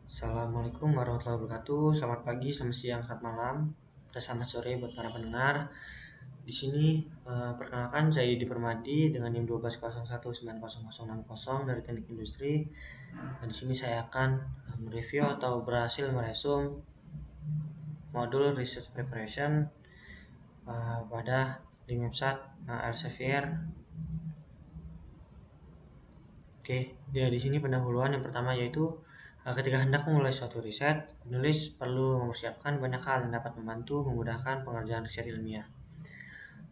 Assalamualaikum warahmatullahi wabarakatuh. Selamat pagi, selamat siang, selamat malam, dan selamat sore buat para pendengar. Di sini perkenalkan saya Yudi Permadi dengan NIM 1201906060 dari Teknik Industri. Nah, di sini saya akan mereview atau berhasil meresum modul Research Preparation pada link website Elsevier. Oke, di sini pendahuluan yang pertama yaitu ketika hendak memulai suatu riset, penulis perlu mempersiapkan banyak hal yang dapat membantu memudahkan pengerjaan riset ilmiah.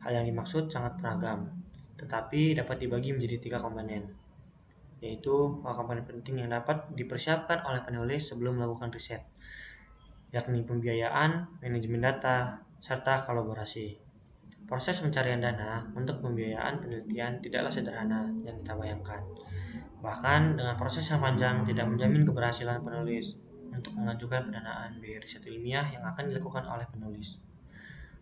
Hal yang dimaksud sangat beragam, tetapi dapat dibagi menjadi 3 komponen, yaitu komponen penting yang dapat dipersiapkan oleh penulis sebelum melakukan riset, yakni pembiayaan, manajemen data, serta kolaborasi. Proses pencarian dana untuk pembiayaan penelitian tidaklah sederhana yang kita bayangkan. Bahkan dengan proses yang panjang tidak menjamin keberhasilan penulis untuk mengajukan pendanaan biaya riset ilmiah yang akan dilakukan oleh penulis.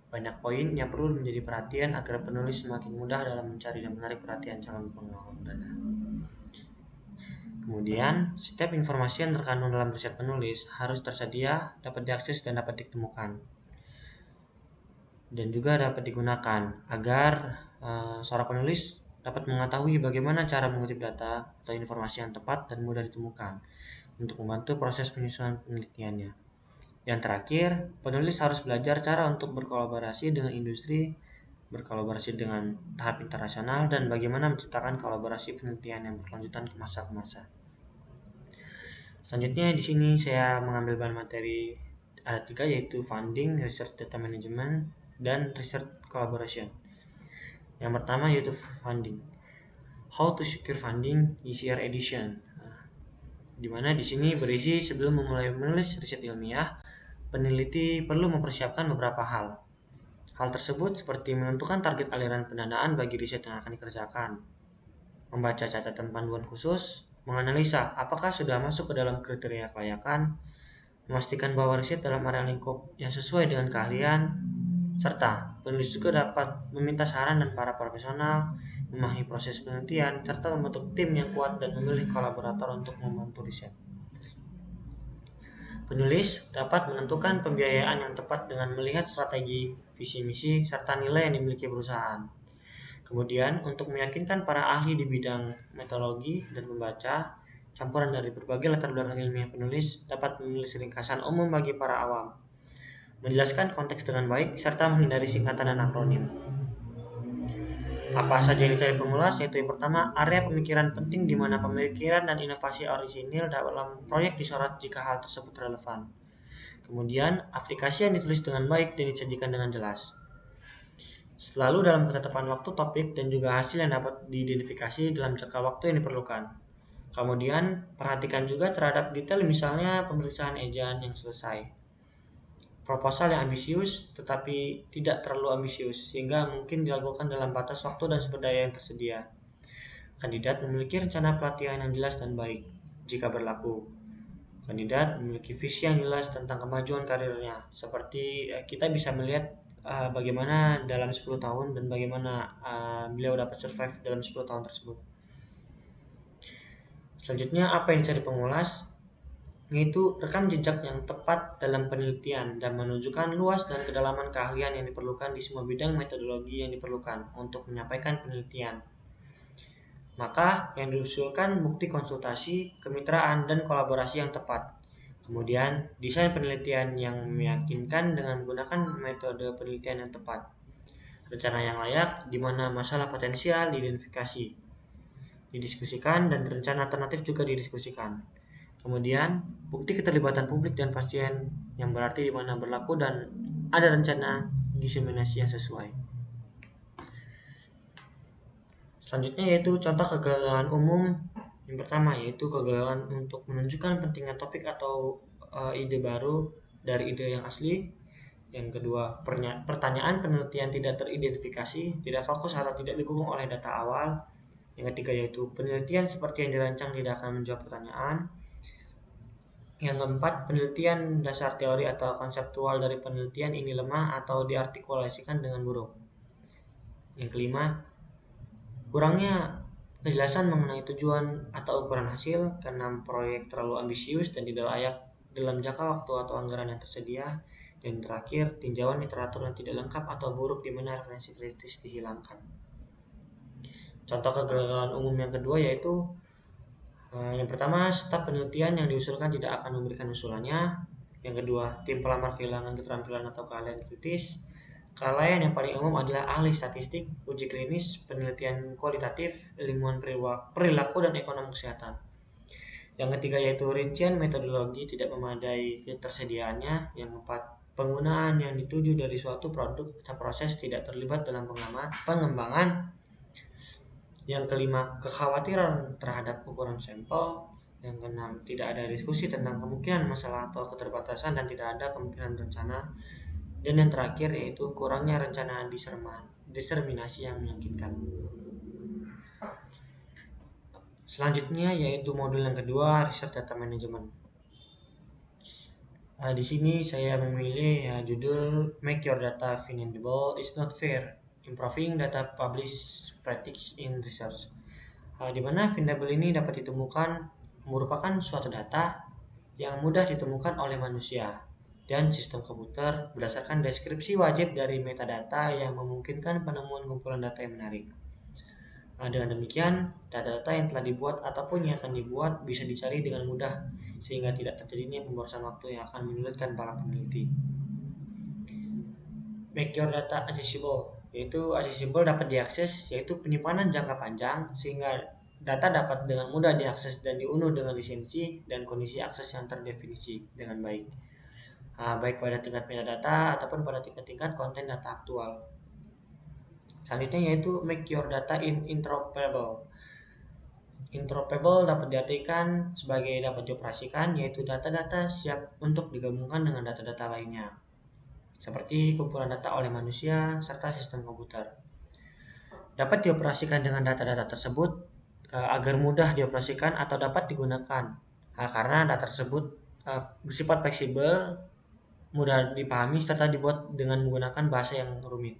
Banyak poin yang perlu menjadi perhatian agar penulis semakin mudah dalam mencari dan menarik perhatian calon penggalang dana. Kemudian, setiap informasi yang terkandung dalam riset penulis harus tersedia, dapat diakses dan dapat ditemukan. Dan juga dapat digunakan agar seorang penulis dapat mengetahui bagaimana cara mengutip data atau informasi yang tepat dan mudah ditemukan untuk membantu proses penyusunan penelitiannya. Yang terakhir, penulis harus belajar cara untuk berkolaborasi dengan industri, berkolaborasi dengan tahap internasional, dan bagaimana menciptakan kolaborasi penelitian yang berkelanjutan ke masa. Selanjutnya di sini saya mengambil bahan materi ada 3, yaitu funding, research data management, dan research collaboration. Yang pertama yaitu funding. How to secure funding easier edition. Di mana di sini berisi sebelum memulai menulis riset ilmiah, peneliti perlu mempersiapkan beberapa hal. Hal tersebut seperti menentukan target aliran pendanaan bagi riset yang akan dikerjakan, membaca catatan panduan khusus, menganalisa apakah sudah masuk ke dalam kriteria kelayakan, memastikan bahwa riset dalam area lingkup yang sesuai dengan keahlian, serta penulis juga dapat meminta saran dan para profesional, memahami proses penelitian, serta membentuk tim yang kuat dan memilih kolaborator untuk membantu riset. Penulis dapat menentukan pembiayaan yang tepat dengan melihat strategi, visi misi, serta nilai yang dimiliki perusahaan. Kemudian, untuk meyakinkan para ahli di bidang metodologi dan pembaca, campuran dari berbagai latar belakang ilmiah penulis dapat menulis ringkasan umum bagi para awam, menjelaskan konteks dengan baik, serta menghindari singkatan dan akronim. Apa saja yang dicari pengulas? Yaitu yang pertama, area pemikiran penting di mana pemikiran dan inovasi orisinil dalam proyek disorot jika hal tersebut relevan. Kemudian, aplikasi yang ditulis dengan baik dan disajikan dengan jelas. Selalu dalam ketetapan waktu topik dan juga hasil yang dapat diidentifikasi dalam jangka waktu yang diperlukan. Kemudian, perhatikan juga terhadap detail misalnya pemeriksaan ejaan yang selesai. Proposal yang ambisius tetapi tidak terlalu ambisius sehingga mungkin dilakukan dalam batas waktu dan sumber daya yang tersedia. Kandidat memiliki rencana pelatihan yang jelas dan baik jika berlaku. Kandidat memiliki visi yang jelas tentang kemajuan karirnya, seperti kita bisa melihat bagaimana dalam 10 tahun dan bagaimana beliau dapat survive dalam 10 tahun tersebut. Selanjutnya, apa yang dicari pengulas? Yaitu rekam jejak yang tepat dalam penelitian dan menunjukkan luas dan kedalaman keahlian yang diperlukan di semua bidang metodologi yang diperlukan untuk menyampaikan penelitian. Maka yang diusulkan bukti konsultasi, kemitraan, dan kolaborasi yang tepat. Kemudian, desain penelitian yang meyakinkan dengan menggunakan metode penelitian yang tepat. Rencana yang layak di mana masalah potensial diidentifikasi, didiskusikan, dan rencana alternatif juga didiskusikan. Kemudian, bukti keterlibatan publik dan pasien yang berarti di mana berlaku dan ada rencana diseminasi yang sesuai. Selanjutnya yaitu contoh kegagalan umum. Yang pertama yaitu kegagalan untuk menunjukkan pentingnya topik atau ide baru dari ide yang asli. Yang kedua, pertanyaan penelitian tidak teridentifikasi, tidak fokus atau tidak didukung oleh data awal. Yang ketiga yaitu penelitian seperti yang dirancang tidak akan menjawab pertanyaan. Yang keempat, penelitian dasar teori atau konseptual dari penelitian ini lemah atau diartikulasikan dengan buruk. Yang kelima, Kejelasan mengenai tujuan atau ukuran hasil karena proyek terlalu ambisius dan tidak layak dalam jangka waktu atau anggaran yang tersedia. Dan terakhir, tinjauan literatur yang tidak lengkap atau buruk di mana referensi kritis dihilangkan. Contoh kegagalan umum yang kedua yaitu yang pertama, staf penelitian yang diusulkan tidak akan memberikan usulannya. Yang kedua, tim pelamar kehilangan keterampilan atau keahlian kritis. Kelalaian yang paling umum adalah ahli statistik, uji klinis, penelitian kualitatif, ilmuwan perilaku, dan ekonomi kesehatan. Yang ketiga yaitu rincian metodologi tidak memadai ketersediaannya. Yang keempat, penggunaan yang dituju dari suatu produk atau proses tidak terlibat dalam pengembangan. Yang kelima, kekhawatiran terhadap ukuran sampel. Yang keenam, tidak ada diskusi tentang kemungkinan masalah atau keterbatasan dan tidak ada kemungkinan rencana. Dan yang terakhir yaitu kurangnya rencana diserminasi yang meyakinkan. Selanjutnya yaitu modul yang kedua, Research Data Management. Di sini saya memilih judul Make Your Data Findable is Not Fair, Improving Data Publish Practice in Research. Di mana findable ini dapat ditemukan merupakan suatu data yang mudah ditemukan oleh manusia dan sistem komputer berdasarkan deskripsi wajib dari metadata yang memungkinkan penemuan kumpulan data yang menarik. Dengan demikian, data-data yang telah dibuat ataupun yang akan dibuat bisa dicari dengan mudah sehingga tidak terjadinya pemborosan waktu yang akan menyulitkan para peneliti. Make your data accessible, yaitu accessible dapat diakses, yaitu penyimpanan jangka panjang sehingga data dapat dengan mudah diakses dan diunduh dengan lisensi dan kondisi akses yang terdefinisi dengan baik. Baik pada tingkat metadata ataupun pada tingkat konten data aktual. Selanjutnya yaitu make your data interoperable. Interoperable dapat diartikan sebagai dapat dioperasikan, yaitu data-data siap untuk digabungkan dengan data-data lainnya, seperti kumpulan data oleh manusia serta sistem komputer. Dapat dioperasikan dengan data-data tersebut agar mudah dioperasikan atau dapat digunakan, karena data tersebut bersifat fleksibel, mudah dipahami, serta dibuat dengan menggunakan bahasa yang rumit.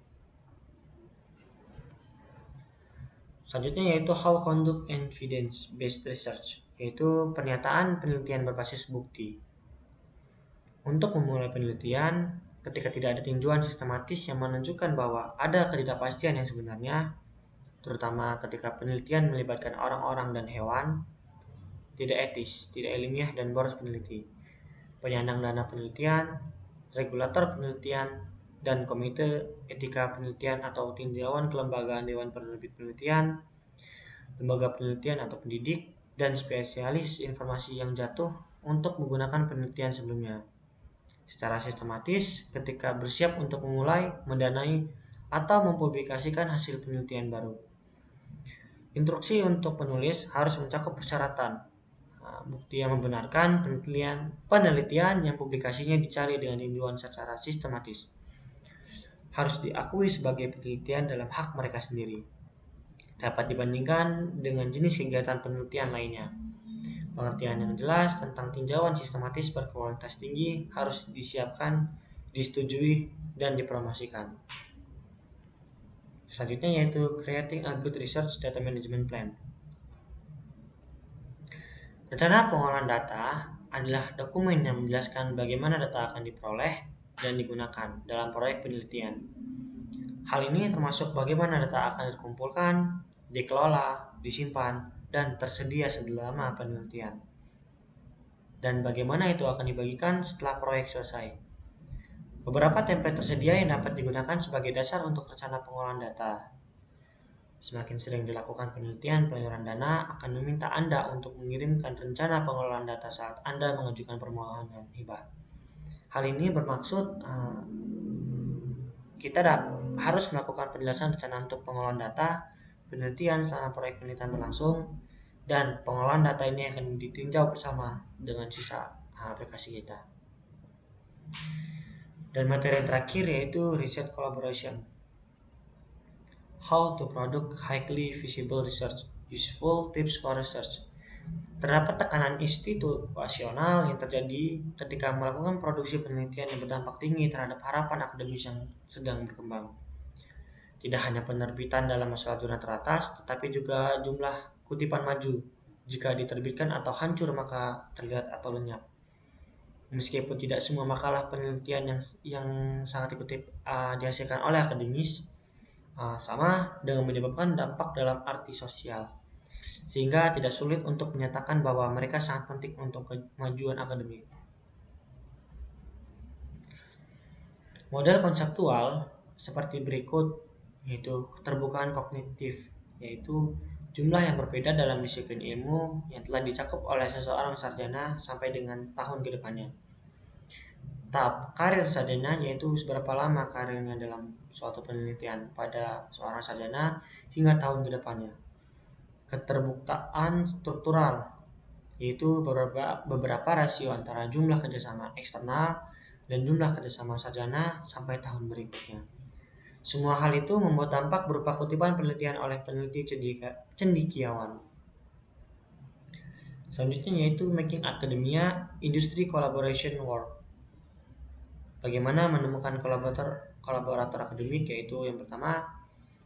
Selanjutnya yaitu How Conduct Evidence-Based Research, yaitu pernyataan penelitian berbasis bukti. Untuk memulai penelitian, ketika tidak ada tinjauan sistematis yang menunjukkan bahwa ada ketidakpastian yang sebenarnya, terutama ketika penelitian melibatkan orang-orang dan hewan, tidak etis, tidak ilmiah, dan boros peneliti. Penyandang dana penelitian, regulator penelitian, dan komite etika penelitian atau tinjauan kelembagaan Dewan Penerbit Penelitian, lembaga penelitian atau pendidik, dan spesialis informasi yang jatuh untuk menggunakan penelitian sebelumnya secara sistematis ketika bersiap untuk memulai, mendanai, atau mempublikasikan hasil penelitian baru. Instruksi untuk penulis harus mencakup persyaratan bukti yang membenarkan penelitian yang publikasinya dicari dengan tinjauan secara sistematis harus diakui sebagai penelitian dalam hak mereka sendiri, dapat dibandingkan dengan jenis kegiatan penelitian lainnya. Pengertian yang jelas tentang tinjauan sistematis berkualitas tinggi harus disiapkan, disetujui, dan dipromosikan. Selanjutnya yaitu Creating a Good Research Data Management Plan. Rencana pengolahan data adalah dokumen yang menjelaskan bagaimana data akan diperoleh dan digunakan dalam proyek penelitian. Hal ini termasuk bagaimana data akan dikumpulkan, dikelola, disimpan, dan tersedia selama penelitian. Dan bagaimana itu akan dibagikan setelah proyek selesai. Beberapa template tersedia yang dapat digunakan sebagai dasar untuk rencana pengolahan data. Semakin sering dilakukan penelitian, penyaluran dana akan meminta Anda untuk mengirimkan rencana pengelolaan data saat Anda mengajukan permohonan hibah. Hal ini bermaksud kita harus melakukan penjelasan rencana untuk pengelolaan data penelitian selama proyek penelitian berlangsung, dan pengolahan data ini akan ditinjau bersama dengan sisa aplikasi kita. Dan materi yang terakhir yaitu Research Collaboration. How to produce highly visible research, useful tips for research. Terdapat tekanan institusional yang terjadi ketika melakukan produksi penelitian yang berdampak tinggi terhadap harapan akademis yang sedang berkembang. Tidak hanya penerbitan dalam masalah jurnal teratas, tetapi juga jumlah kutipan maju. Jika diterbitkan atau hancur maka terlihat atau lenyap. Meskipun tidak semua makalah penelitian yang sangat dikutip dihasilkan oleh akademis, sama dengan menyebabkan dampak dalam arti sosial, sehingga tidak sulit untuk menyatakan bahwa mereka sangat penting untuk kemajuan akademik. Model konseptual seperti berikut, yaitu keterbukaan kognitif, yaitu jumlah yang berbeda dalam disiplin ilmu yang telah dicakup oleh seseorang sarjana sampai dengan tahun ke depannya. Tahap karir sarjana yaitu seberapa lama karirnya dalam suatu penelitian pada seorang sarjana hingga tahun ke depannya. Keterbukaan struktural yaitu beberapa rasio antara jumlah kerjasama eksternal dan jumlah kerjasama sarjana sampai tahun berikutnya. Semua hal itu membuat dampak berupa kutipan penelitian oleh peneliti cendekiawan. Selanjutnya yaitu Making Academia Industry Collaboration Work. Bagaimana menemukan kolaborator akademik, yaitu yang pertama,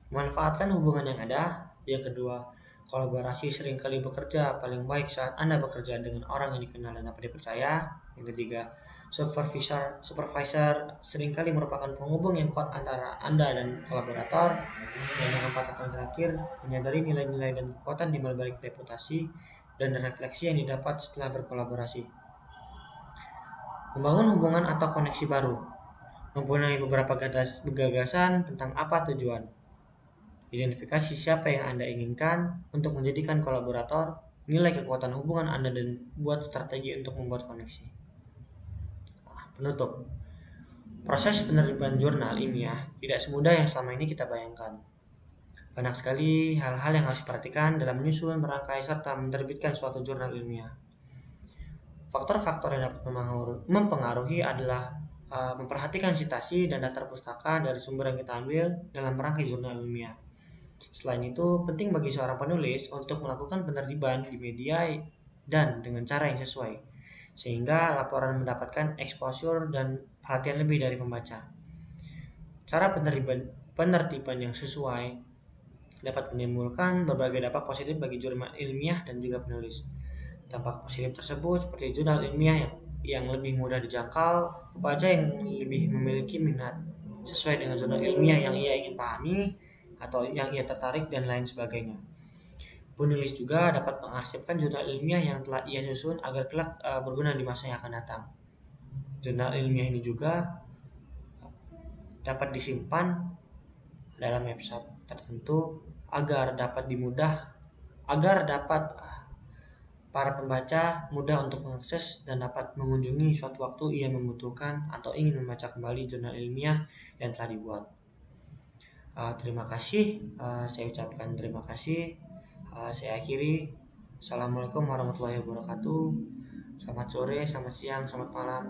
memanfaatkan hubungan yang ada. Yang kedua, kolaborasi seringkali bekerja paling baik saat Anda bekerja dengan orang yang dikenal dan dapat dipercaya. Yang ketiga, supervisor seringkali merupakan penghubung yang kuat antara Anda dan kolaborator. Dan yang keempat atau terakhir, menyadari nilai-nilai dan kekuatan di balik reputasi dan refleksi yang didapat setelah berkolaborasi. Membangun hubungan atau koneksi baru. Mempunyai beberapa gagasan tentang apa tujuan. Identifikasi siapa yang Anda inginkan untuk menjadikan kolaborator. Nilai kekuatan hubungan Anda dan buat strategi untuk membuat koneksi. Penutup. Proses penerbitan jurnal ilmiah tidak semudah yang selama ini kita bayangkan. Banyak sekali hal-hal yang harus diperhatikan dalam menyusun, merangkai, serta menerbitkan suatu jurnal ilmiah. Faktor-faktor yang dapat mempengaruhi adalah memperhatikan citasi dan daftar pustaka dari sumber yang kita ambil dalam merangkai jurnal ilmiah. Selain itu, penting bagi seorang penulis untuk melakukan penerbitan di media dan dengan cara yang sesuai, sehingga laporan mendapatkan exposure dan perhatian lebih dari pembaca. Cara penertiban yang sesuai dapat menimbulkan berbagai dampak positif bagi jurnal ilmiah dan juga penulis. Dampak positif tersebut seperti jurnal ilmiah yang lebih mudah dijangkau, pembaca yang lebih memiliki minat sesuai dengan jurnal ilmiah yang ia ingin pahami atau yang ia tertarik dan lain sebagainya. Penulis juga dapat mengarsipkan jurnal ilmiah yang telah ia susun agar kelak berguna di masa yang akan datang. Jurnal ilmiah ini juga dapat disimpan dalam website tertentu agar dapat para pembaca mudah untuk mengakses dan dapat mengunjungi suatu waktu ia membutuhkan atau ingin membaca kembali jurnal ilmiah yang telah dibuat. Terima kasih, saya ucapkan terima kasih. Saya akhiri. Assalamualaikum warahmatullahi wabarakatuh. Selamat sore, selamat siang, selamat malam.